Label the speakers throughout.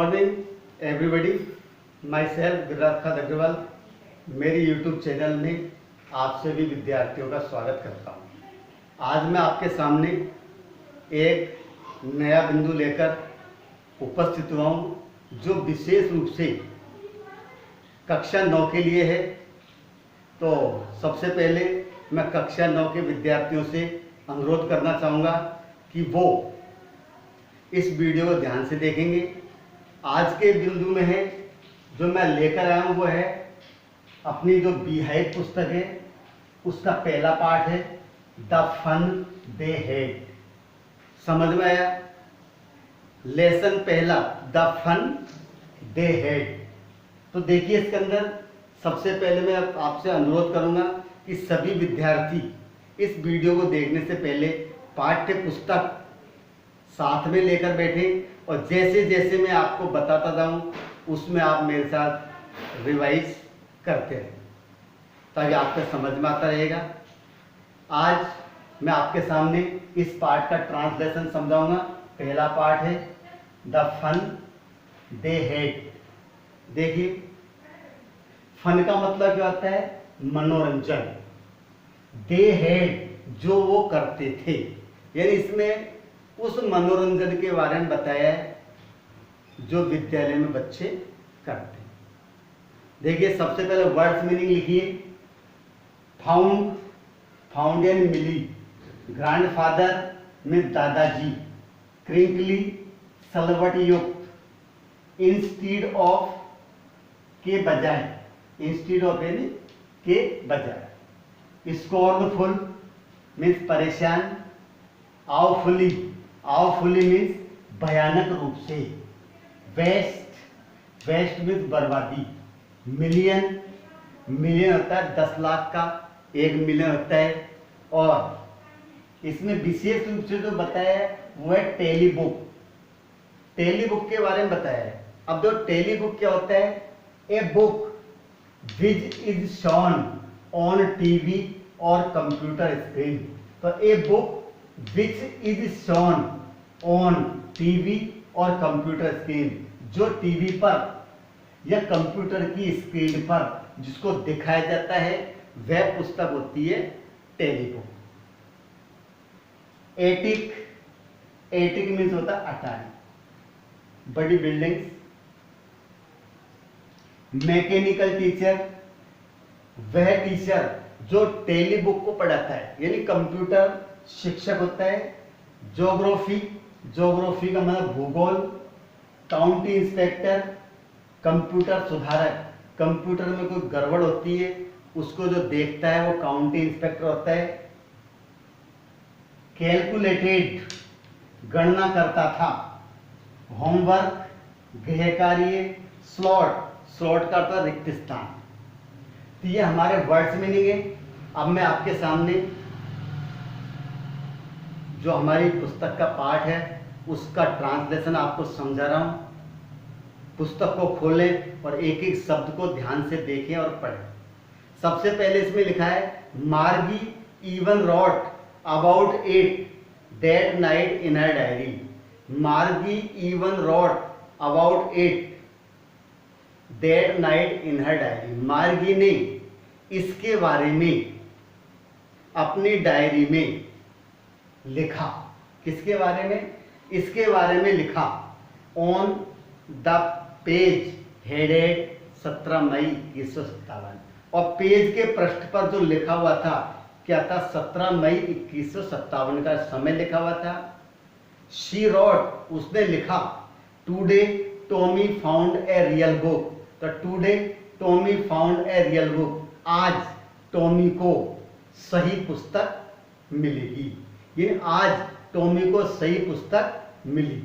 Speaker 1: Morning everybody, myself Giriraj Khan Agarwal मेरी YouTube channel में आप सभी विद्यार्थियों का स्वागत करता हूं। आज मैं आपके सामने एक नया बिंदु लेकर उपस्थित हुआ हूं जो विशेष रूप से कक्षा 9 के लिए है। तो सबसे पहले मैं कक्षा 9 के विद्यार्थियों से अनुरोध करना चाहूँगा कि वो इस वीडियो को ध्यान से देखेंगे। आज के बिंदु में है जो मैं लेकर आया हूँ वो है अपनी जो बीहाइड पुस्तक है उसका पहला पाठ है द फन दे हैड। समझ में आया? लेसन पहला द फन दे हैड। तो देखिए इसके अंदर सबसे पहले मैं आपसे अनुरोध करूंगा कि सभी विद्यार्थी इस वीडियो को देखने से पहले पाठ्य पुस्तक साथ में लेकर बैठे और जैसे जैसे मैं आपको बताता जाऊं उसमें आप मेरे साथ रिवाइज करते रहें ताकि आपको समझ में आता रहेगा। आज मैं आपके सामने इस पाठ का ट्रांसलेशन समझाऊंगा। पहला पाठ है द फन दे हैड। देखिए फन का मतलब क्या होता है? मनोरंजन। दे हैड जो वो करते थे, यानी इसमें उस मनोरंजन के बारे में बताया है जो विद्यालय में बच्चे करते हैं। देखिए सबसे पहले वर्ड्स मीनिंग लिखिए। फाउंड, फाउंड यानी मिली। ग्रैंडफादर में दादाजी। क्रिंकली सलवट युक्त। इंस्टीड ऑफ के बजाय, इंस्टीड ऑफ यानी के बजाय। स्कॉर्नफुल मीन्स परेशान। आवफुली, आवफुली मीन्स भयानक रूप से। वेस्ट, वेस्ट मीन्स बर्बादी। मिलियन, मिलियन होता है 10 लाख का 1 मिलियन होता है। और इसमें विशेष रूप से जो बताया है वो है टेलीबुक। टेलीबुक के बारे में बताया है। अब जो टेलीबुक क्या होता है? A book which is shown on TV और कंप्यूटर स्क्रीन। तो a book which is shown on TV और कंप्यूटर स्क्रीन, जो टीवी पर या कंप्यूटर की स्क्रीन पर जिसको दिखाया जाता है वह पुस्तक होती है टेलीबुक। एटिक, एटिक मीन्स होता है अटारी, बड़ी बिल्डिंग्स। मैकेनिकल टीचर, वह टीचर जो टेलीबुक को पढ़ाता है, यानी कंप्यूटर शिक्षक होता है। ज्योग्राफी, ज्योग्राफी का मतलब भूगोल। काउंटी इंस्पेक्टर, कंप्यूटर सुधारक, कंप्यूटर में कोई गड़बड़ होती है उसको जो देखता है वो काउंटी इंस्पेक्टर होता है। कैलकुलेटेड, गणना करता था। होमवर्क, गृह कार्य। स्लॉट, स्लॉट का अर्थ रिक्त स्थान। तो ये हमारे वर्ड्स मीनिंग है। अब मैं आपके सामने जो हमारी पुस्तक का पाठ है उसका ट्रांसलेशन आपको समझा रहा हूं। पुस्तक को खोलें और एक एक शब्द को ध्यान से देखें और पढ़ें। सबसे पहले इसमें लिखा है Margie even wrote about it that night in her diary. Margie even wrote about it that night in her diary. Margie ने इसके बारे में अपनी डायरी में लिखा। किसके बारे में? इसके बारे में लिखा। ऑन द पेज हेडेड 17 मई 1957। और पेज के पृष्ठ पर जो लिखा हुआ था क्या था? 17 मई 1957 का समय लिखा हुआ था। शी रोट, उसने लिखा। Today Tommy found a real book. तो today Tommy found a real book, आज टॉमी को सही पुस्तक मिलेगी। ये आज टॉमी को सही पुस्तक मिली।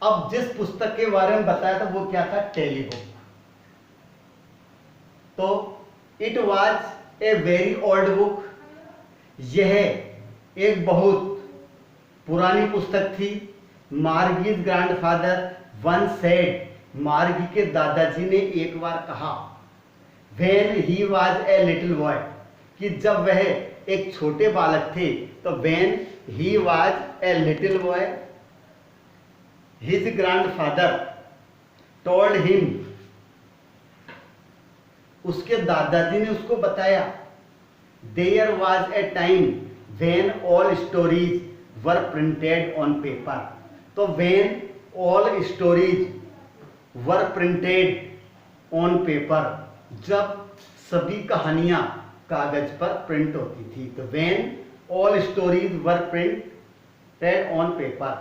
Speaker 1: अब जिस पुस्तक के बारे में बताया था वो क्या था? टेलीबुक। तो it was a very old book. यह एक बहुत पुरानी पुस्तक थी। मार्गीज ग्रैंडफादर वन सेड, मार्गी के दादाजी ने एक बार कहा। When he was a little boy, कि जब वह एक छोटे बालक थे। तो when he was a little boy his grandfather told him, उसके दादाजी ने उसको बताया, there was a time when all stories were printed on paper. तो when all stories were printed on paper, जब सभी कहानियां कागज पर प्रिंट होती थी। तो when all stories were printed on paper,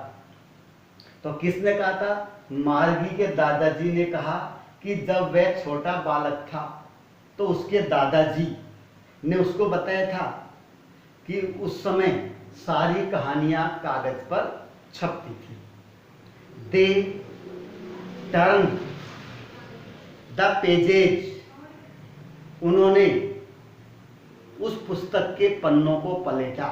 Speaker 1: तो किसने कहा था? मार्गी के दादाजी ने कहा कि जब वह छोटा बालक था तो उसके दादाजी ने उसको बताया था कि उस समय सारी कहानियां कागज पर छपती थी। दे टर्न द पेजेज, उन्होंने उस पुस्तक के पन्नों को पलटा।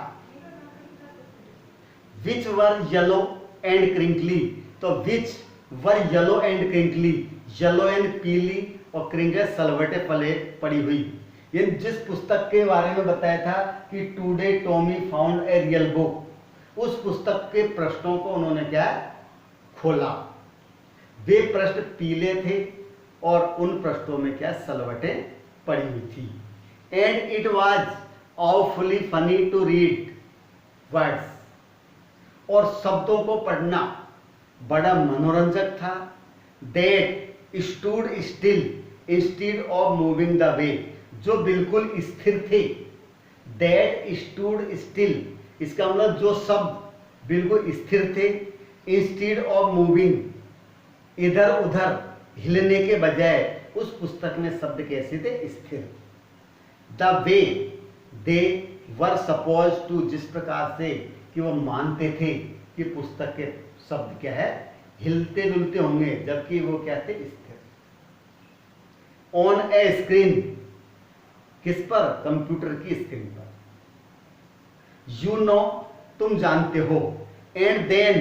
Speaker 1: Which were yellow and crinkly, तो which were yellow and crinkly, yellow and पीली और क्रिंकल सलवटे पले पड़ी हुई। ये जिस पुस्तक के बारे में बताया था कि today Tommy found a real book, उस पुस्तक के पृष्ठों को उन्होंने क्या खोला। वे पृष्ठ पीले थे और उन पृष्ठों में क्या सलवटे पड़ी हुई थी। And it was awfully funny to read words, और शब्दों को पढ़ना बड़ा मनोरंजक था। That stood still instead of moving the way, जो बिल्कुल स्थिर थे। That stood still, इसका मतलब जो शब्द बिल्कुल स्थिर थे। Instead of moving, इधर उधर हिलने के बजाय उस पुस्तक में शब्द कैसे थे? स्थिर। The way they were supposed to, जिस प्रकार से कि वो मानते थे कि पुस्तक के शब्द क्या है? हिलते डुलते होंगे, जबकि वो क्या थे? स्थिर। ऑन ए स्क्रीन, किस पर? कंप्यूटर की स्क्रीन पर। यू नो, तुम जानते हो। And then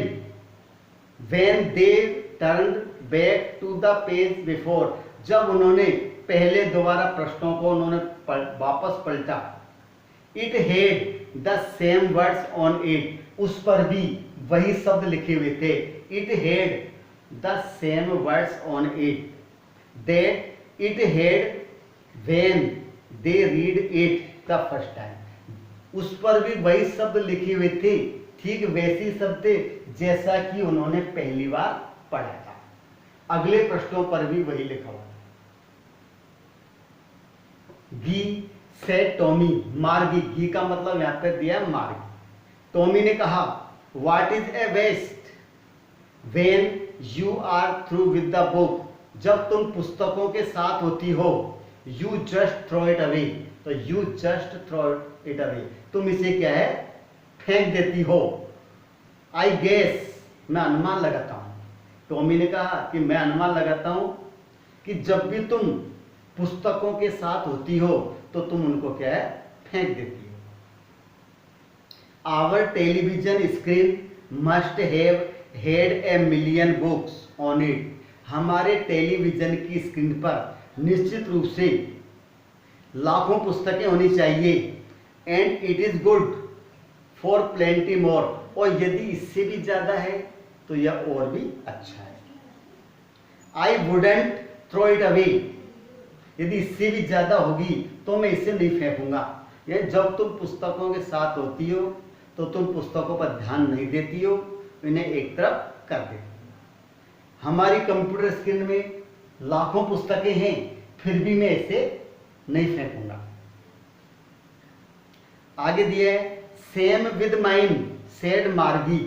Speaker 1: when they turned back to the page before, जब उन्होंने पहले दोबारा पृष्ठों को उन्होंने वापस पलटा। It had the same words on it, उस पर भी वही शब्द लिखे हुए थे। It had the same words on it that it had when they read it the first time, उस पर भी वही शब्द लिखे हुए थे, ठीक वैसे शब्द थे जैसा कि उन्होंने पहली बार पढ़ा था। अगले पृष्ठों पर भी वही लिखा हुआ। गी से टॉमी, मार्गी, गी का मतलब यहां पर दिया मार्गी। टॉमी ने कहा, what is a waste when you are through with the book, जब तुम पुस्तकों के साथ होती हो। You just throw it away, तो you just throw it away, तुम इसे क्या है? फेंक देती हो। आई गेस, मैं अनुमान लगाता हूं। टॉमी ने कहा कि मैं अनुमान लगाता हूं कि जब भी तुम पुस्तकों के साथ होती हो तो तुम उनको क्या है? फेंक देती हो। Our television screen must have had a million books on it, हमारे टेलीविजन की स्क्रीन पर निश्चित रूप से लाखों पुस्तकें होनी चाहिए। And it is good for plenty more, और यदि इससे भी ज्यादा है तो यह और भी अच्छा है। I wouldn't throw it away, यदि इससे भी ज्यादा होगी तो मैं इसे नहीं फेंकूंगा। ये जब तुम पुस्तकों के साथ होती हो तो तुम पुस्तकों पर ध्यान नहीं देती हो, इन्हें एक तरफ कर देती हो। हमारी कंप्यूटर स्क्रीन में लाखों पुस्तकें हैं, फिर भी मैं इसे नहीं फेंकूंगा। आगे दिया है, सेम विद माइन सेड मार्गी,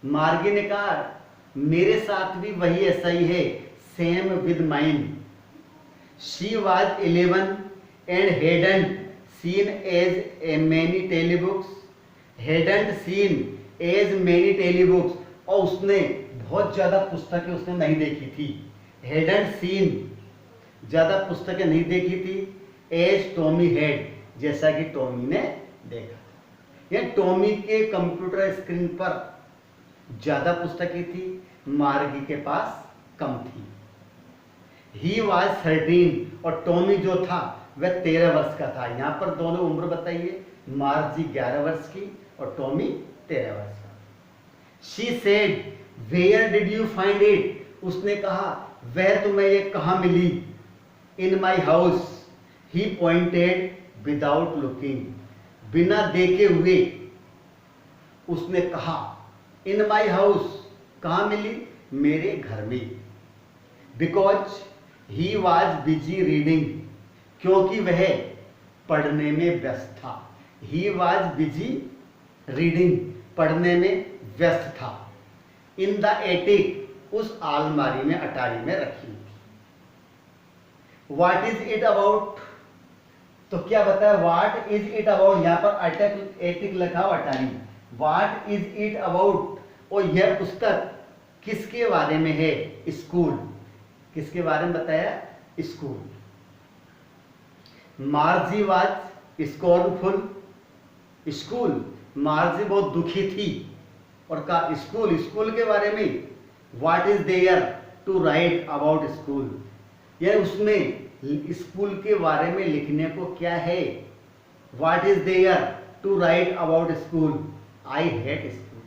Speaker 1: मार्गी ने कहा मेरे साथ भी वही ऐसा ही है। Same with mine. She was 11 and hadn't seen as many telebooks, hadn't seen as many telebooks, और उसने बहुत ज़्यादा पुस्तकें उसने नहीं देखी थी। hadn't seen, ज़्यादा पुस्तकें नहीं देखी थी। as टॉमी had, जैसा कि टॉमी ने देखा था। यह टॉमी के कंप्यूटर स्क्रीन पर ज़्यादा पुस्तकें थी, मार्गी के पास कम थी। ही वॉज 13, और टॉमी जो था वह 13 वर्ष का था। यहाँ पर दोनों उम्र बताइए, मार्जी 11 वर्ष की और टॉमी 13 वर्ष का। She said where did you find it, उसने कहा वह तुम्हें ये कहाँ मिली? In my house. He pointed without looking. बिना देखे हुए उसने कहा, इन माई हाउस, कहाँ मिली? मेरे घर में। Because he was busy reading, क्योंकि वह पढ़ने में व्यस्त था। ही वॉज बिजी रीडिंग, पढ़ने में व्यस्त था। इन द एटिक, उस आलमारी में, अटारी में रखी थी। What is it about? तो क्या बताया? व्हाट इज इट अबाउट, यहां पर एटिक लिखा हुआ, अटारी। व्हाट इज इट अबाउट, और यह पुस्तक किसके बारे में है? स्कूल। किसके बारे में बताया? School. Margie was scornful. School, Margie बहुत दुखी थी और कहा स्कूल, स्कूल के बारे में। What is there to write about school, यह उसमें स्कूल के बारे में लिखने को क्या है? What is there to write about school? I hate school,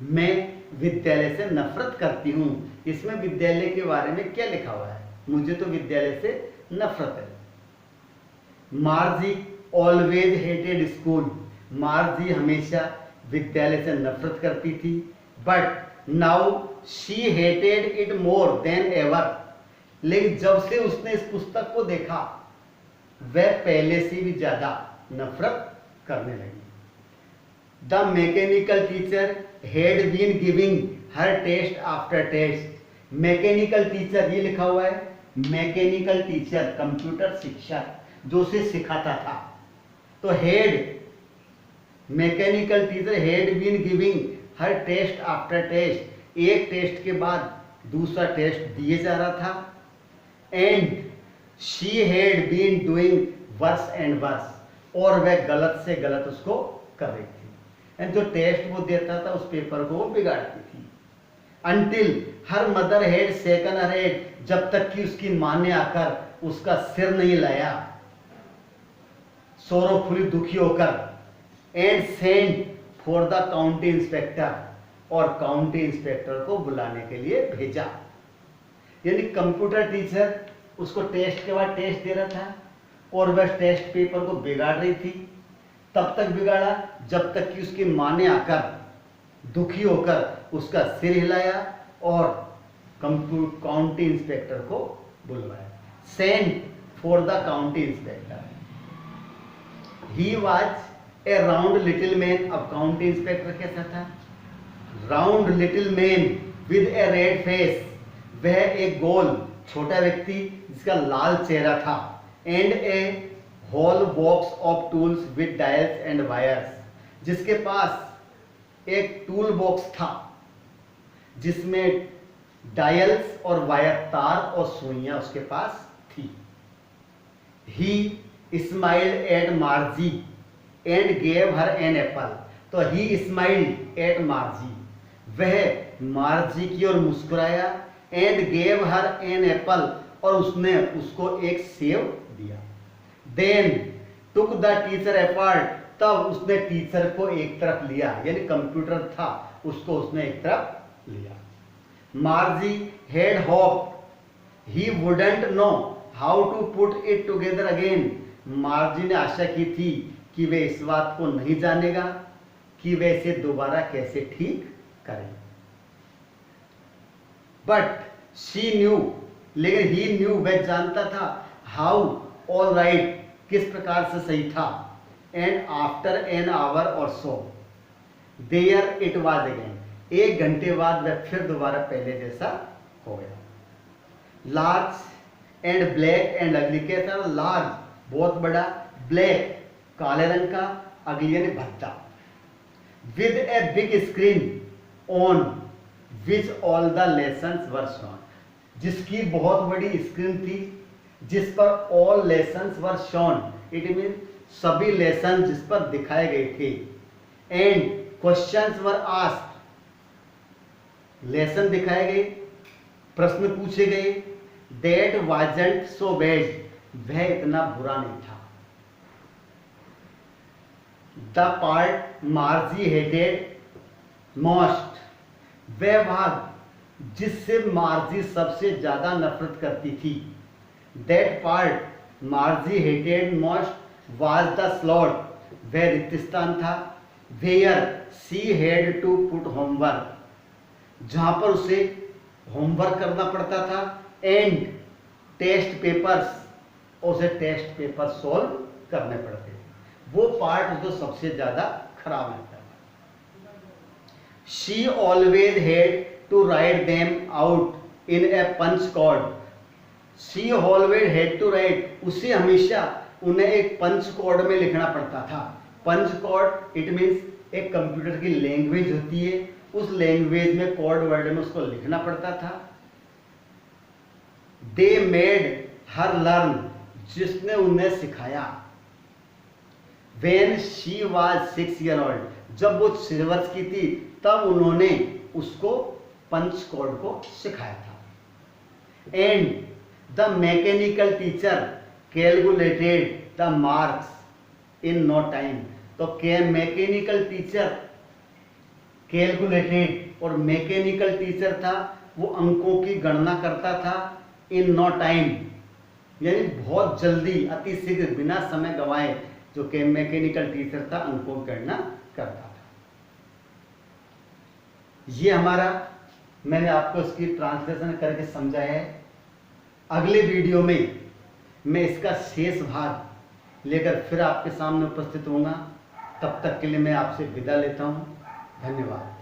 Speaker 1: मैं विद्यालय से नफरत करती हूँ। इसमें विद्यालय के बारे में क्या लिखा हुआ है? मुझे तो विद्यालय से नफरत है। मार्जी ऑलवेज हेटेड स्कूल, मार्जी हमेशा विद्यालय से नफरत करती थी। But now she hated it more than ever, लेकिन जब से उसने इस पुस्तक को देखा वह पहले से भी ज्यादा नफरत करने लगी। The mechanical teacher had been giving her test after test. Mechanical teacher, ये लिखा हुआ है, मैकेनिकल टीचर, कंप्यूटर शिक्षक जो उसे सिखाता था। तो हेड, mechanical teacher had been giving her test after test, एक टेस्ट के बाद दूसरा टेस्ट दिए जा रहा था। And she had been doing worse and worse, और वह गलत से गलत उसको कर रही थी। एंड जो टेस्ट वो देता था उस पेपर को वो बिगाड़ती थी। अंटिल हर मदर हेड सेकन हर हेड, जब तक कि उसकी मां ने आकर उसका सिर नहीं लाया सोरोफुली, दुखी होकर। And send for the county inspector, और काउंटी इंस्पेक्टर को बुलाने के लिए भेजा। यानी कंप्यूटर टीचर उसको टेस्ट के बाद टेस्ट दे रहा था और वह टेस्ट पेपर को बिगाड़ रही थी। तब तक बिगाड़ा जब तक कि उसकी मां ने आकर दुखी होकर उसका सिर हिलाया और काउंटी इंस्पेक्टर को बुलवाया। Send for the county inspector. He was a round little man. अब काउंटी इंस्पेक्टर कैसा था? Round little man with a red face, वह एक गोल छोटा व्यक्ति जिसका लाल चेहरा था। And a whole box of tools with dials and wires, जिसके पास एक टूल बॉक्स था जिसमें डायल्स और वायर, तार और सुइयां उसके पास थी। He smiled at Margie and gave her an apple. तो ही स्माइल्ड एट मार्जी, वह मार्जी की ओर मुस्कुराया। And gave her an apple, और उसने उसको एक सेव दिया। Then took the teacher apart, तब उसने टीचर को एक तरफ लिया, यानी कंप्यूटर था उसको उसने एक तरफ लिया। Margie had hope he wouldn't know how to put it together again. Margie ने आशा की थी कि वे इस बात को नहीं जानेगा कि वे इसे दोबारा कैसे ठीक करें। बट शी न्यू, लेकिन ही न्यू, वह जानता था, हाउ ऑल राइट, किस प्रकार से सही था। एंड आफ्टर एन आवर और so there it was again, एक घंटे बाद वह फिर दोबारा पहले जैसा हो गया। लार्ज एंड ब्लैक एंड अगली, कैसा? लार्ज बहुत बड़ा, ब्लैक काले रंग का, अगली यानी भद्दा। With a big screen on which all the lessons were shown, जिसकी बहुत बड़ी स्क्रीन थी जिस पर all lessons were shown, it mean सभी लेसन जिस पर दिखाए गए थे। And questions were asked, lesson दिखाए गए, प्रश्न पूछे गए। दैट वाजंट सो बैड, वह इतना बुरा नहीं था। The part Margie hated most, वह भाग जिससे मार्जी सबसे ज़्यादा नफरत करती थी। That part Margie hated most was the slot वह रिक्तिस्तान था, where she had to put homework, जहाँ पर उसे होमवर्क करना पड़ता था, एंड टेस्ट पेपर्स, उसे टेस्ट पेपर सॉल्व करने पड़ते थे। वो पार्ट उसको सबसे ज़्यादा खराब लगता था। She always had to write them out in a punch card, she always had to write, उसे हमेशा उन्हें एक पंच कोड में लिखना पड़ता था। पंच कोड इट मीन्स एक कंप्यूटर की लैंग्वेज होती है, उस लैंग्वेज में कोड वर्ड में उसको लिखना पड़ता था। दे मेड हर लर्न, जिसने उन्हें सिखाया। When she was 6 years old, जब वो 6 वर्ष की थी तब उन्होंने उसको पंच कोड को सिखाया था। And the mechanical teacher calculated the marks in no time, तो मैकेनिकल टीचर कैलकुलेटेड, और मैकेनिकल टीचर था वो अंकों की गणना करता था इन नो टाइम, यानी बहुत जल्दी, अति शीघ्र, बिना समय गंवाए जो कि मैकेनिकल टीचर था अंकों की गणना करता था। ये हमारा, मैंने आपको इसकी ट्रांसलेशन करके समझाया है। अगले वीडियो में मैं इसका शेष भाग लेकर फिर आपके सामने उपस्थित होऊंगा। तब तक के लिए मैं आपसे विदा लेता हूँ। धन्यवाद।